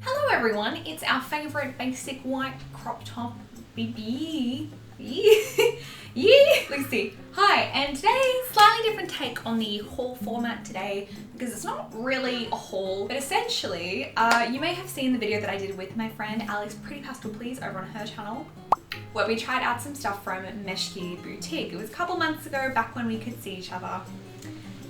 Hello everyone, it's our favourite basic white crop top BB. Lucy. Hi, and today, slightly different take on the haul format today because it's not really a haul, but essentially, you may have seen the video that I did with my friend Alex Pretty Pastel Please over on her channel, where we tried out some stuff from Meshki Boutique. It was a couple months ago, back when we could see each other.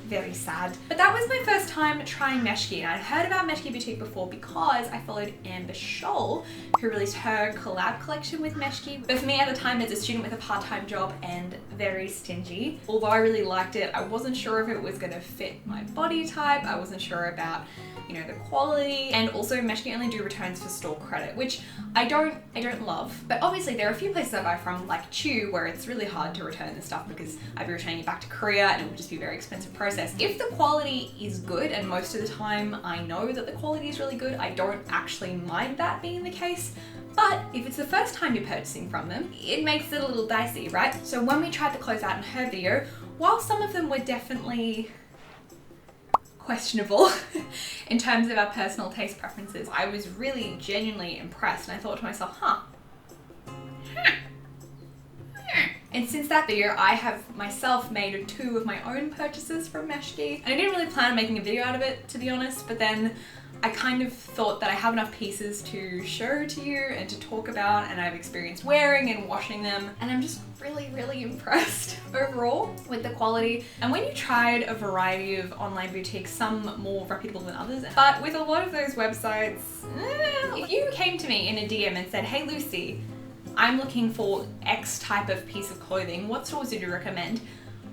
Very sad. But that was my first time trying Meshki, and I'd heard about Meshki Boutique before because I followed Amber Scholl, who released her collab collection with Meshki. But for me at the time, as a student with a part-time job and very stingy, although I really liked it, I wasn't sure if it was gonna fit my body type. I wasn't sure about, you know, the quality, and also Meshki only do returns for store credit, which I don't love. But obviously there are a few places I buy from, like Chew, where it's really hard to return this stuff because I'd be returning it back to Korea and it would just be a very expensive process. If the quality is good, and most of the time I know that the quality is really good, I don't actually mind that being the case. But if it's the first time you're purchasing from them, it makes it a little dicey, right? So when we tried the clothes out in her video, while some of them were definitely questionable in terms of our personal taste preferences, I was really genuinely impressed, and I thought to myself, And since that video, I have myself made 2 of my own purchases from Meshki. And I didn't really plan on making a video out of it, to be honest, but then I kind of thought that I have enough pieces to show to you and to talk about, and I've experienced wearing and washing them, and I'm just really impressed overall with the quality. And when you tried a variety of online boutiques, some more reputable than others, but with a lot of those websites, if you came to me in a DM and said, hey Lucy, I'm looking for X type of piece of clothing, what stores did you recommend?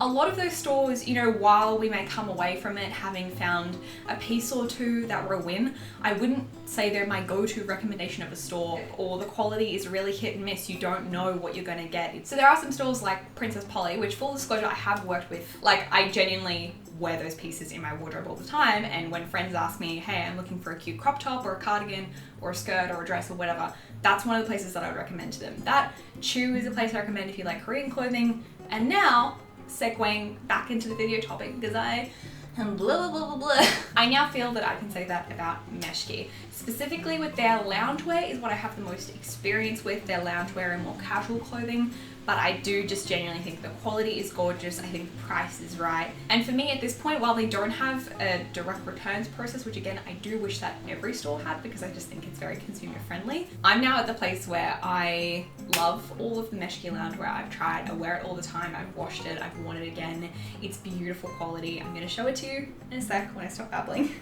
A lot of those stores, you know, while we may come away from it having found a piece or 2 that were a win, I wouldn't say they're my go-to recommendation of a store, or the quality is really hit and miss. You don't know what you're gonna get. So there are some stores like Princess Polly, which, full disclosure, I have worked with. Like, I genuinely wear those pieces in my wardrobe all the time, and when friends ask me, hey, I'm looking for a cute crop top or a cardigan or a skirt or a dress or whatever, that's one of the places that I would recommend to them. That Chew is a place I recommend if you like Korean clothing. And now, segueing back into the video topic, because I am blah blah blah blah. I now feel that I can say that about Meshki. Specifically with their loungewear is what I have the most experience with, their loungewear and more casual clothing. But I do just genuinely think the quality is gorgeous. I think the price is right. And for me at this point, while they don't have a direct returns process, which again, I do wish that every store had because I just think it's very consumer friendly, I'm now at the place where I love all of the Meshki loungewear I've tried. I wear it all the time. I've washed it. I've worn it again. It's beautiful quality. I'm gonna show it to you in a sec when I stop babbling.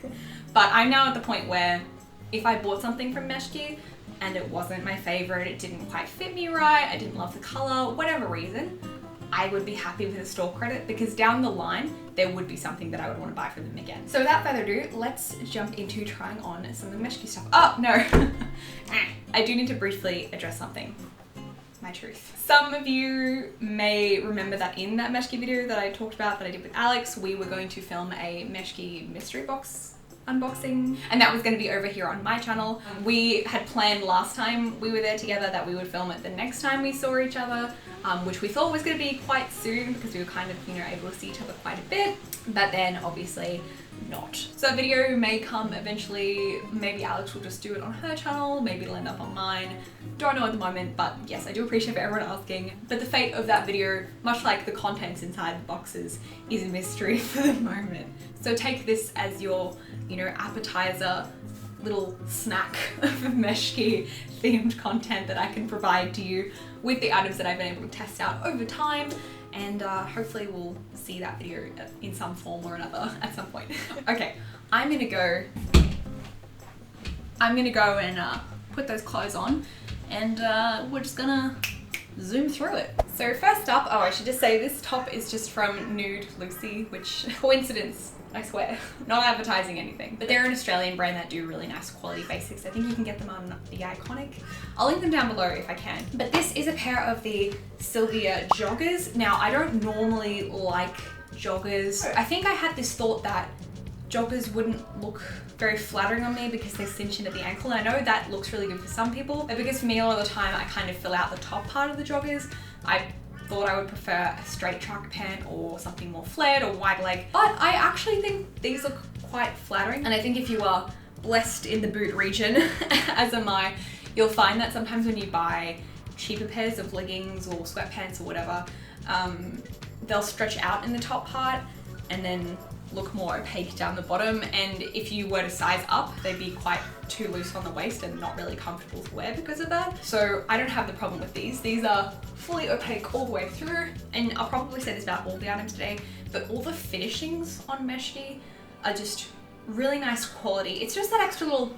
But I'm now at the point where if I bought something from Meshki and it wasn't my favorite, it didn't quite fit me right, I didn't love the color, whatever reason, I would be happy with a store credit because down the line, there would be something that I would want to buy from them again. So without further ado, let's jump into trying on some of the Meshki stuff. Oh, no. I do need to briefly address something. My truth. Some of you may remember that in that Meshki video that I talked about that I did with Alex, we were going to film a Meshki mystery box unboxing, and that was going to be over here on my channel. We had planned last time we were there together that we would film it the next time we saw each other, which we thought was going to be quite soon because we were kind of, you know, able to see each other quite a bit, but then obviously not. So that video may come eventually. Maybe Alex will just do it on her channel, maybe it'll end up on mine. Don't know at the moment, but yes, I do appreciate everyone asking. But the fate of that video, much like the contents inside the boxes, is a mystery for the moment. So take this as your, you know, appetizer, little snack of Meshki themed content that I can provide to you with the items that I've been able to test out over time. And hopefully we'll see that video in some form or another at some point. Okay, I'm gonna go and put those clothes on, and we're just gonna zoom through it. So first up, oh, I should just say this top is just from Nude Lucy, which coincidence, I swear, not advertising anything. But they're an Australian brand that do really nice quality basics. I think you can get them on the Iconic. I'll link them down below if I can. But this is a pair of the Sylvia joggers. Now, I don't normally like joggers. I think I had this thought that joggers wouldn't look very flattering on me because they cinch into the ankle. And I know that looks really good for some people, but because for me a lot of the time I kind of fill out the top part of the joggers, I thought I would prefer a straight track pant or something more flared or wide leg. But I actually think these look quite flattering. And I think if you are blessed in the boot region, as am I, you'll find that sometimes when you buy cheaper pairs of leggings or sweatpants or whatever, they'll stretch out in the top part and then look more opaque down the bottom, and if you were to size up, they'd be quite too loose on the waist and not really comfortable to wear because of that. So I don't have the problem with these. These are fully opaque all the way through, and I'll probably say this about all the items today, but all the finishings on Meshki are just really nice quality. It's just that extra little,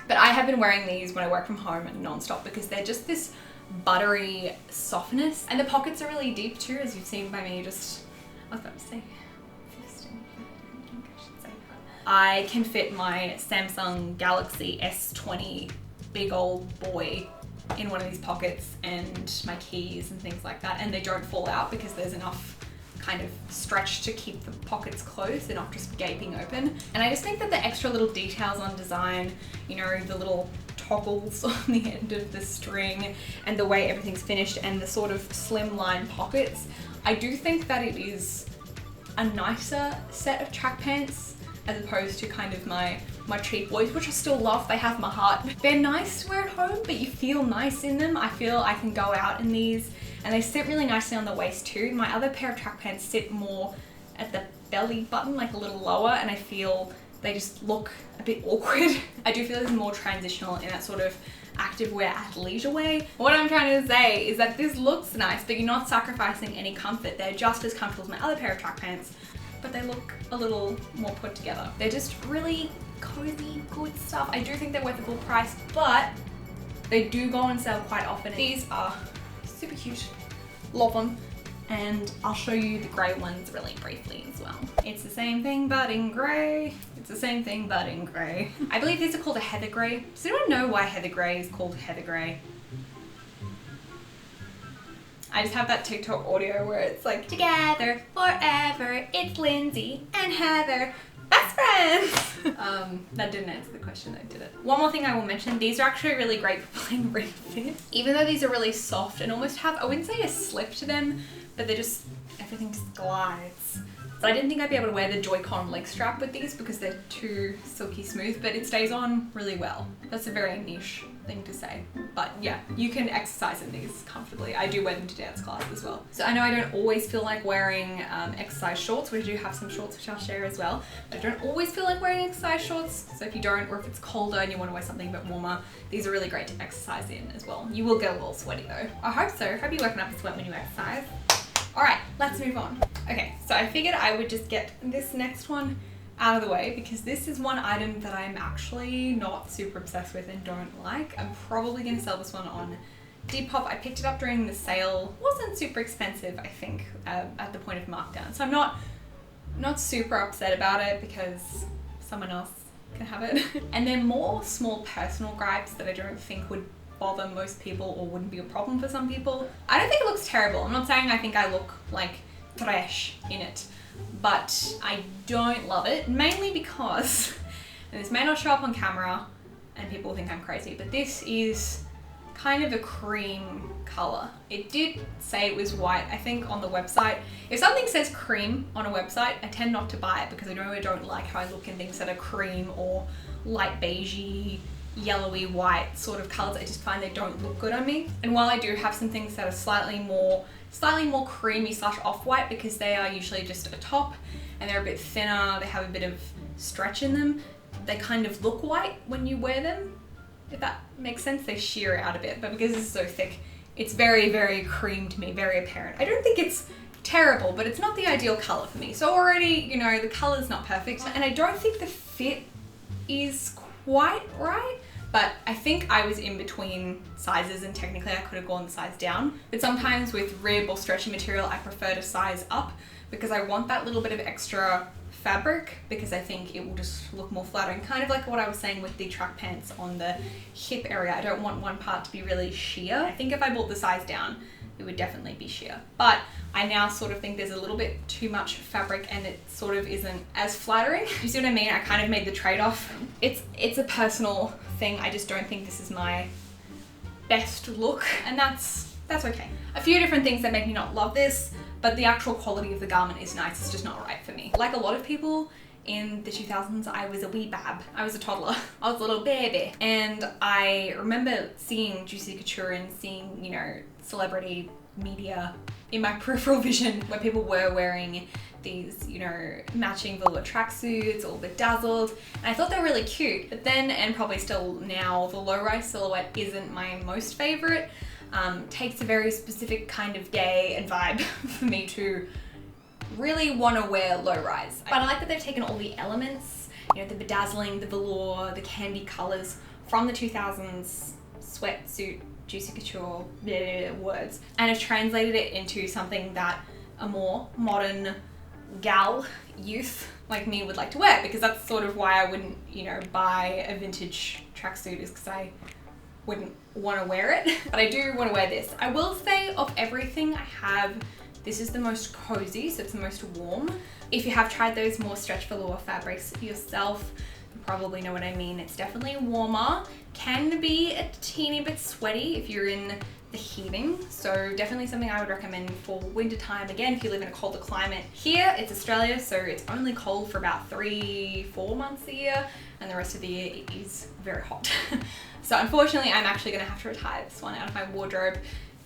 but I have been wearing these when I work from home non-stop because they're just this buttery softness, and the pockets are really deep too, as you've seen by me just, I was about to say, I can fit my Samsung Galaxy S20 big old boy in one of these pockets, and my keys and things like that, and they don't fall out because there's enough kind of stretch to keep the pockets closed. They're not just gaping open. And I just think that the extra little details on design, you know, the little toggles on the end of the string and the way everything's finished and the sort of slimline pockets, I do think that it is a nicer set of track pants as opposed to kind of my cheap boys, which I still love. They have my heart. They're nice to wear at home, but you feel nice in them. I feel I can go out in these, and they sit really nicely on the waist too. My other pair of track pants sit more at the belly button, like a little lower, and I feel they just look a bit awkward. I do feel it's more transitional in that sort of activewear athleisure way. What I'm trying to say is that this looks nice, but you're not sacrificing any comfort. They're just as comfortable as my other pair of track pants, but they look a little more put together. They're just really cozy, good stuff. I do think they're worth a full price, but they do go on sale quite often. These are super cute, love them, and I'll show you the grey ones really briefly as well. It's the same thing but in grey. It's the same thing but in grey. I believe these are called a heather grey. Does anyone know why heather grey is called heather grey? I just have that TikTok audio where it's like, together forever, it's Lindsay and Heather, best friends. That didn't answer the question though, did it? One more thing I will mention, these are actually really great for playing ring fit. Even though these are really soft and almost have, I wouldn't say a slip to them, but they're just, everything just glides. But I didn't think I'd be able to wear the Joy-Con leg strap with these because they're too silky smooth, but it stays on really well. That's a very niche thing to say. But yeah, you can exercise in these comfortably. I do wear them to dance class as well. So I know I don't always feel like wearing exercise shorts. We do have some shorts which I'll share as well. But I don't always feel like wearing exercise shorts. So if you don't, or if it's colder and you want to wear something a bit warmer, these are really great to exercise in as well. You will get a little sweaty though. I hope so. Hope you're working up a sweat when you exercise. All right, let's move on. Okay, so I figured I would just get this next one out of the way because this is one item that I'm actually not super obsessed with and don't like. I'm probably gonna sell this one on Depop. I picked it up during the sale. Wasn't super expensive, I think, at the point of markdown. So I'm not super upset about it because someone else can have it. And they're more small personal gripes that I don't think would bother most people or wouldn't be a problem for some people. I don't think it looks terrible. I'm not saying I think I look like trash in it, but I don't love it, mainly because, and this may not show up on camera and people think I'm crazy, but this is kind of a cream color. It did say it was white, I think, on the website. If something says cream on a website, I tend not to buy it because I know I don't like how I look in things that are cream or light beigey, yellowy white sort of colors. I just find they don't look good on me. And while I do have some things that are slightly more creamy / off-white because they are usually just a top and they're a bit thinner, they have a bit of stretch in them, they kind of look white when you wear them, if that makes sense. They sheer out a bit, but because this is so thick, it's very, very cream to me, very apparent. I don't think it's terrible, but it's not the ideal color for me. So already, you know, the color's not perfect, and I don't think the fit is quite right, but I think I was in between sizes and technically I could have gone the size down. But sometimes with rib or stretchy material, I prefer to size up because I want that little bit of extra fabric because I think it will just look more flattering. Kind of like what I was saying with the track pants on the hip area. I don't want one part to be really sheer. I think if I brought the size down, it would definitely be sheer. But I now sort of think there's a little bit too much fabric and it sort of isn't as flattering. You see what I mean? I kind of made the trade-off. It's a personal thing. I just don't think this is my best look, and that's okay. A few different things that make me not love this, but the actual quality of the garment is nice. It's just not right for me. Like a lot of people, in the 2000s, I was a wee bab. I was a toddler. I was a little baby. And I remember seeing Juicy Couture and seeing, you know, celebrity media in my peripheral vision where people were wearing these, you know, matching velour tracksuits, all bedazzled. And I thought they were really cute. But then, and probably still now, the low-rise silhouette isn't my most favorite. Takes a very specific kind of day and vibe for me to really want to wear low-rise. But I like that they've taken all the elements, you know, the bedazzling, the velour, the candy colors from the 2000s sweatsuit, Juicy Couture words, and have translated it into something that a more modern gal youth like me would like to wear, because that's sort of why I wouldn't, you know, buy a vintage tracksuit, is because I wouldn't want to wear it. But I do want to wear this. I will say, of everything I have, this is the most cozy, so it's the most warm. If you have tried those more stretch velour fabrics yourself, you probably know what I mean. It's definitely warmer, can be a teeny bit sweaty if you're in the heating, so definitely something I would recommend for winter time. Again, if you live in a colder climate. Here it's Australia, so it's only cold for about 3-4 months a year, and the rest of the year it is very hot. So unfortunately, I'm actually gonna have to retire this one out of my wardrobe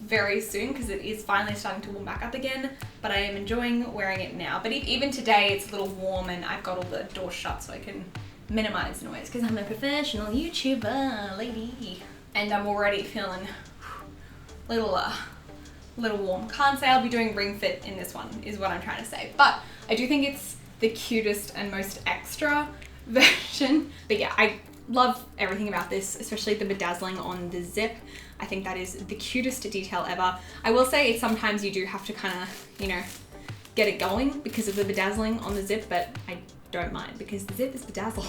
very soon because it is finally starting to warm back up again, but I am enjoying wearing it now. But even today it's a little warm and I've got all the doors shut so I can minimize noise because I'm a professional YouTuber lady, and I'm already feeling little warm. Can't say I'll be doing ring fit in this one, is what I'm trying to say, but I do think it's the cutest and most extra version. But yeah, I love everything about this, especially the bedazzling on the zip. I think that is the cutest detail ever. I will say it's sometimes you do have to kind of, you know, get it going because of the bedazzling on the zip, but I don't mind because the zip is bedazzled.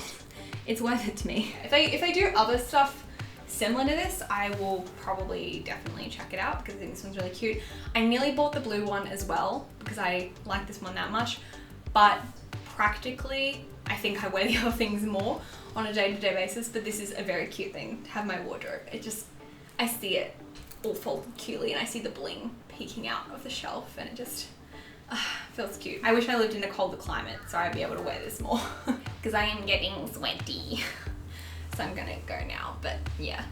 It's worth it to me. If I do other stuff similar to this, I will probably definitely check it out because I think this one's really cute. I nearly bought the blue one as well because I like this one that much, but practically I think I wear the other things more on a day-to-day basis, but this is a very cute thing to have in my wardrobe. It just, I see it all folded cutely and I see the bling peeking out of the shelf and it just feels cute. I wish I lived in a colder climate so I'd be able to wear this more because I am getting sweaty. So I'm gonna go now, but yeah.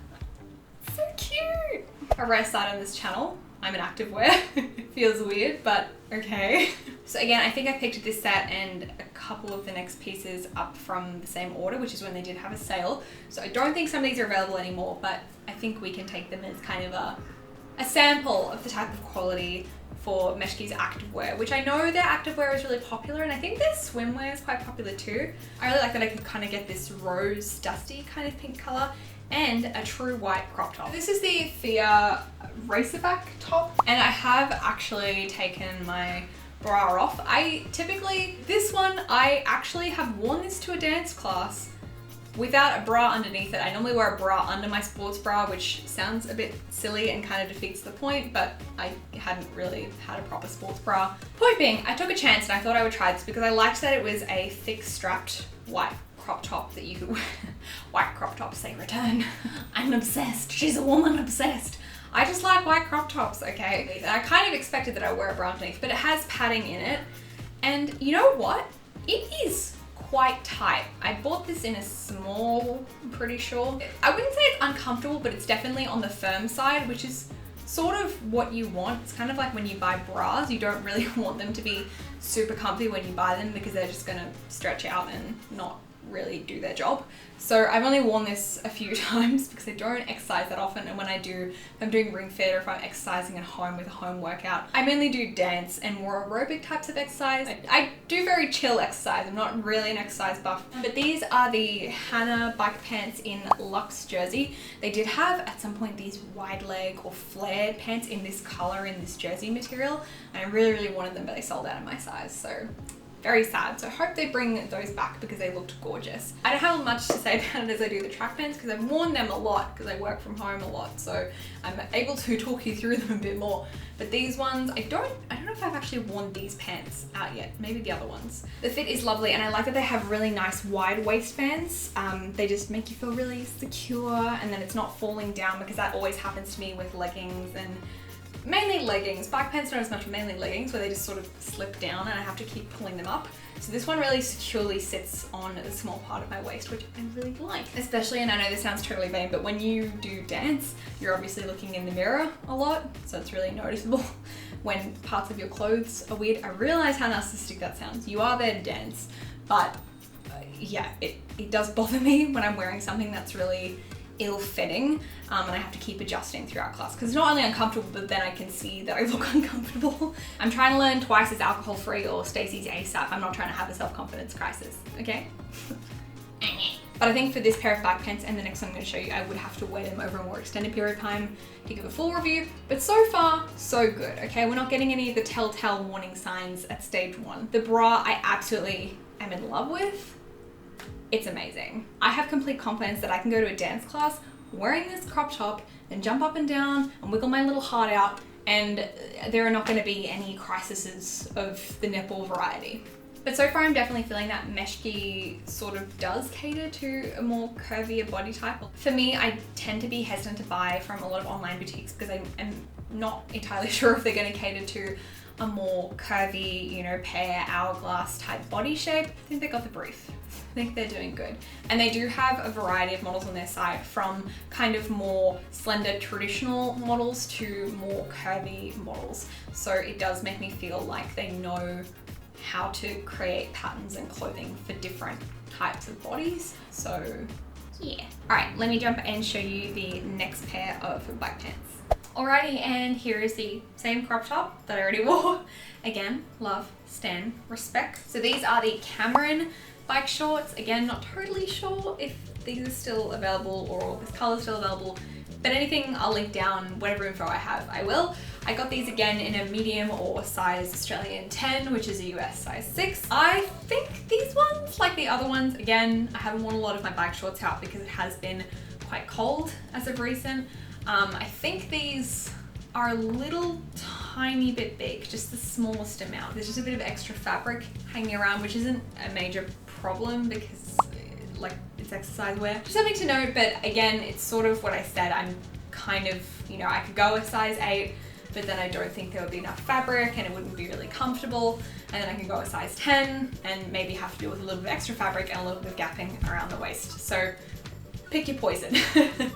So cute! A rare side on this channel, I'm an activewear. It feels weird, but okay. So again, I think I picked this set and a couple of the next pieces up from the same order, which is when they did have a sale. So I don't think some of these are available anymore, but I think we can take them as kind of a sample of the type of quality for Meshki's activewear, which I know their activewear is really popular, and I think their swimwear is quite popular too. I really like that I can kind of get this rose dusty kind of pink color and a true white crop top. This is the Thea Racerback top, and I have actually taken my bra off. This one, I actually have worn this to a dance class without a bra underneath it. I normally wear a bra under my sports bra, which sounds a bit silly and kind of defeats the point, but I hadn't really had a proper sports bra. Point being, I took a chance and I thought I would try this because I liked that it was a thick strapped white crop top that you could wear. White crop tops say return. I'm obsessed. She's a woman obsessed. I just like white crop tops, okay? And I kind of expected that I would wear a bra underneath, but it has padding in it. And you know what? It is quite tight. I bought this in a small, I'm pretty sure. I wouldn't say it's uncomfortable, but it's definitely on the firm side, which is sort of what you want. It's kind of like when you buy bras, you don't really want them to be super comfy when you buy them because they're just gonna stretch out and not really do their job. So I've only worn this a few times because I don't exercise that often, and when I do, if I'm doing ring fit or if I'm exercising at home with a home workout, I mainly do dance and more aerobic types of exercise. I do very chill exercise. I'm not really an exercise buff, but these are the Hannah bike pants in Luxe jersey. They did have at some point these wide leg or flared pants in this color, in this jersey material, and I really wanted them, but they sold out of my size, so very sad. So I hope they bring those back because they looked gorgeous. I don't have much to say about it as I do the track pants because I've worn them a lot because I work from home a lot, so I'm able to talk you through them a bit more. But these ones, I don't know if I've actually worn these pants out yet, maybe the other ones. The fit is lovely and I like that they have really nice wide waistbands. They just make you feel really secure, and then it's not falling down because that always happens to me with leggings and mainly leggings. Bike pants not as much, mainly leggings where they just sort of slip down and I have to keep pulling them up. So this one really securely sits on the small part of my waist, which I really like. Especially, and I know this sounds totally vain, but when you do dance, you're obviously looking in the mirror a lot, so it's really noticeable when parts of your clothes are weird. I realize how narcissistic that sounds. You are there to dance, but yeah, it does bother me when I'm wearing something that's really ill-fitting and I have to keep adjusting throughout class because it's not only uncomfortable, but then I can see that I look uncomfortable. I'm trying to learn Twice is alcohol-free or Stacey's ASAP. I'm not trying to have a self-confidence crisis, okay? But I think for this pair of bike pants and the next one I'm going to show you, I would have to wear them over a more extended period of time to give a full review. But so far, so good, okay? We're not getting any of the telltale warning signs at stage 1. The bra I absolutely am in love with. It's amazing. I have complete confidence that I can go to a dance class wearing this crop top and jump up and down and wiggle my little heart out, and there are not going to be any crises of the nipple variety. But so far I'm definitely feeling that Meshki sort of does cater to a more curvier body type. For me, I tend to be hesitant to buy from a lot of online boutiques because I am not entirely sure if they're going to cater to a more curvy, you know, pear, hourglass type body shape. I think they got the brief. I think they're doing good. And they do have a variety of models on their site, from kind of more slender traditional models to more curvy models. So it does make me feel like they know how to create patterns and clothing for different types of bodies. So yeah. All right, let me jump and show you the next pair of bike pants. Alrighty, and here is the same crop top that I already wore. Again, love, stan, respect. So these are the Cameryn bike shorts. Again, not totally sure if these are still available or this color is still available, but anything I'll link down, whatever info I have, I will. I got these again in a medium or size Australian 10, which is a US size 6. I think these ones, like the other ones, again, I haven't worn a lot of my bike shorts out because it has been quite cold as of recent. I think these are a little tiny bit big, just the smallest amount. There's just a bit of extra fabric hanging around, which isn't a major problem because like it's exercise wear. Just something to note, but again, it's sort of what I said. I'm kind of, you know, I could go a size 8, but then I don't think there would be enough fabric and it wouldn't be really comfortable. And then I can go a size 10 and maybe have to deal with a little bit of extra fabric and a little bit of gapping around the waist. So pick your poison.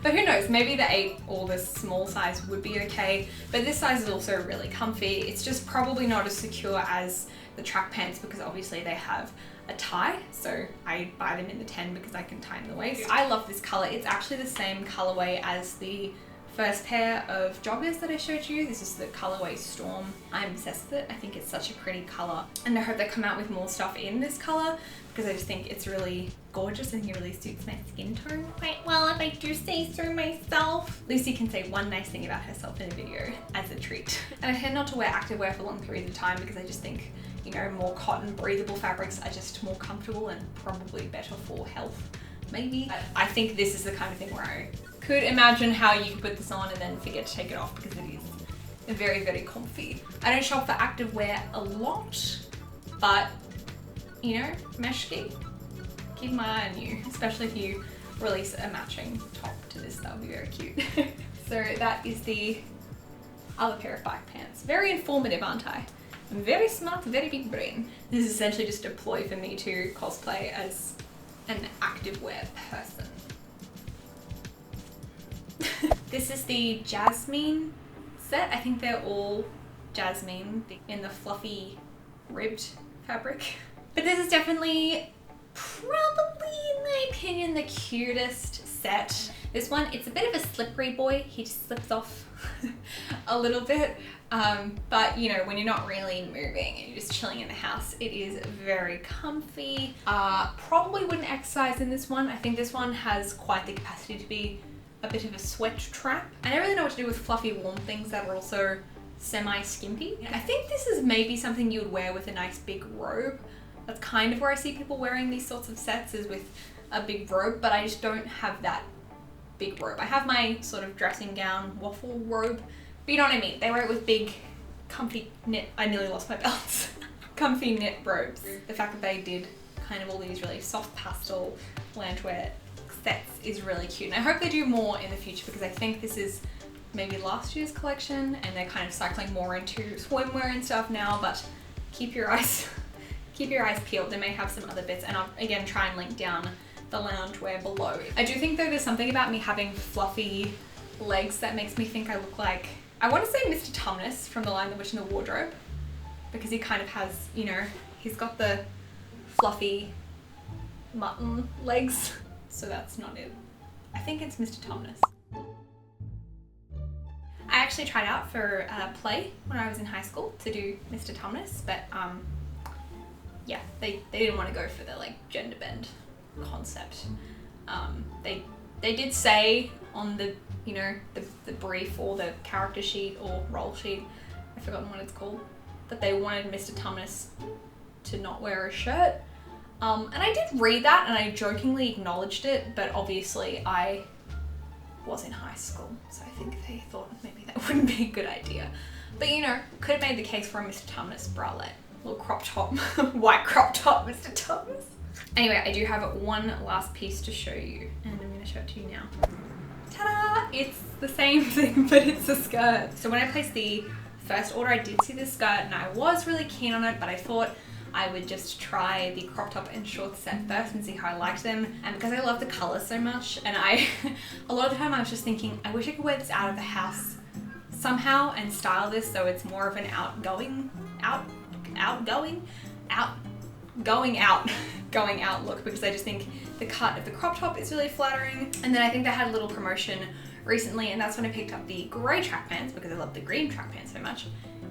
But who knows, maybe the 8 or the small size would be okay, but this size is also really comfy. It's just probably not as secure as the track pants because obviously they have a tie, so I buy them in the 10 because I can tie in the waist. I love this color. It's actually the same colorway as the first pair of joggers that I showed you. This is the colorway Storm. I'm obsessed with it. I think it's such a pretty color, and I hope they come out with more stuff in this color because I just think it's really gorgeous. I think it really suits my skin tone quite well, if I do say so myself. Lucy can say one nice thing about herself in a video as a treat. And I tend not to wear activewear for long periods of time because I just think, you know, more cotton breathable fabrics are just more comfortable and probably better for health, maybe. I think this is the kind of thing where I could imagine how you could put this on and then forget to take it off because it is very, very comfy. I don't shop for activewear a lot, but you know, Meshki, keep my eye on you, especially if you release a matching top to this. That would be very cute. So that is the other pair of bike pants. Very informative, aren't I? I'm very smart, very big brain. This is essentially just a ploy for me to cosplay as an activewear person. This is the Jasmene set. I think they're all Jasmene in the fluffy ribbed fabric. But this is definitely, probably in my opinion, the cutest set. This one, it's a bit of a slippery boy. He just slips off a little bit. But you know, when you're not really moving and you're just chilling in the house, it is very comfy. Probably wouldn't exercise in this one. I think this one has quite the capacity to be a bit of a sweat trap. I don't really know what to do with fluffy warm things that are also semi-skimpy. I think this is maybe something you would wear with a nice big robe. That's kind of where I see people wearing these sorts of sets, is with a big robe, but I just don't have that big robe. I have my sort of dressing gown waffle robe, but you know what I mean. They wear it with big, comfy knit, I nearly lost my balance, comfy knit robes. The fact that they did kind of all these really soft pastel loungewear sets is really cute. And I hope they do more in the future because I think this is maybe last year's collection, and they're kind of cycling more into swimwear and stuff now, but keep your eyes peeled. They may have some other bits, and I'll again try and link down the loungewear below. I do think though there's something about me having fluffy legs that makes me think I look like, I want to say Mr. Tumnus from The Lion, the Witch and the Wardrobe, because he kind of has, you know, he's got the fluffy mutton legs. So that's not it. I think it's Mr. Tumnus. I actually tried out for a play when I was in high school to do Mr. Tumnus, but yeah, they didn't want to go for the like gender bend concept. They did say on the, you know, the brief or the character sheet or role sheet, I've forgotten what it's called, that they wanted Mr. Tumnus to not wear a shirt. And I did read that and I jokingly acknowledged it, but obviously I was in high school, so I think they thought maybe that wouldn't be a good idea. But you know, could have made the case for a Mr. Tumnus bralette. Little crop top, white crop top, Mr. Tumnus. Anyway, I do have one last piece to show you, and I'm going to show it to you now. Ta-da! It's the same thing, but it's a skirt. So when I placed the first order, I did see this skirt and I was really keen on it, but I thought I would just try the crop top and short set first and see how I liked them. And because I love the color so much, and a lot of the time I was just thinking, I wish I could wear this out of the house somehow and style this so it's more of an going out look, because I just think the cut of the crop top is really flattering. And then I think they had a little promotion recently, and that's when I picked up the grey track pants because I love the green track pants so much,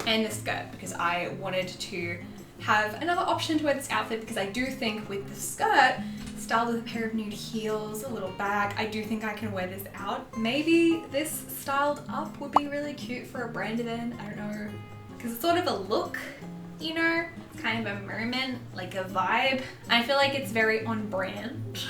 and the skirt because I wanted to have another option to wear this outfit, because I do think with the skirt styled with a pair of nude heels, a little bag, I do think I can wear this out. Maybe this styled up would be really cute for a brand event, I don't know, because it's sort of a look, you know, it's kind of a moment, like a vibe. I feel like it's very on brand.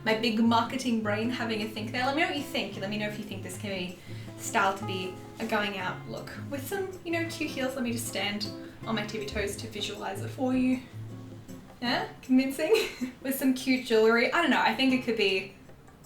My big marketing brain having a think there. Let me know what you think. Let me know if you think this can be styled to be a going out look with some, you know, cute heels. Let me just stand on my tippy toes to visualize it for you. Yeah, convincing. With some cute jewelry. I don't know, I think it could be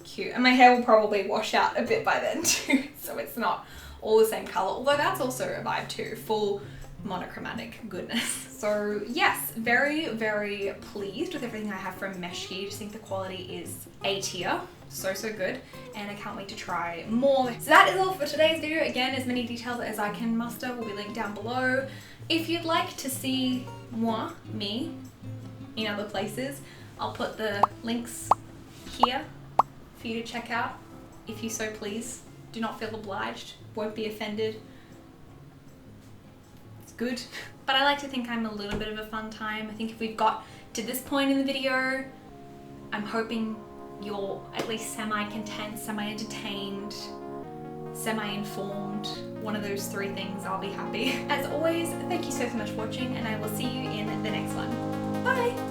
cute. And my hair will probably wash out a bit by then too, so it's not all the same color. Although that's also a vibe too, full monochromatic goodness. So yes, very, very pleased with everything I have from Meshki. I just think the quality is A tier. So good, and I can't wait to try more. So that is all for today's video. Again, as many details as I can muster will be linked down below. If you'd like to see me in other places, I'll put the links here for you to check out if you so please. Do not feel obliged, won't be offended. It's good. But I like to think I'm a little bit of a fun time. I think if we've got to this point in the video, I'm hoping you're at least semi-content, semi-entertained, semi-informed. One of those three things, I'll be happy. As always, thank you so much for watching, and I will see you in the next one. Bye!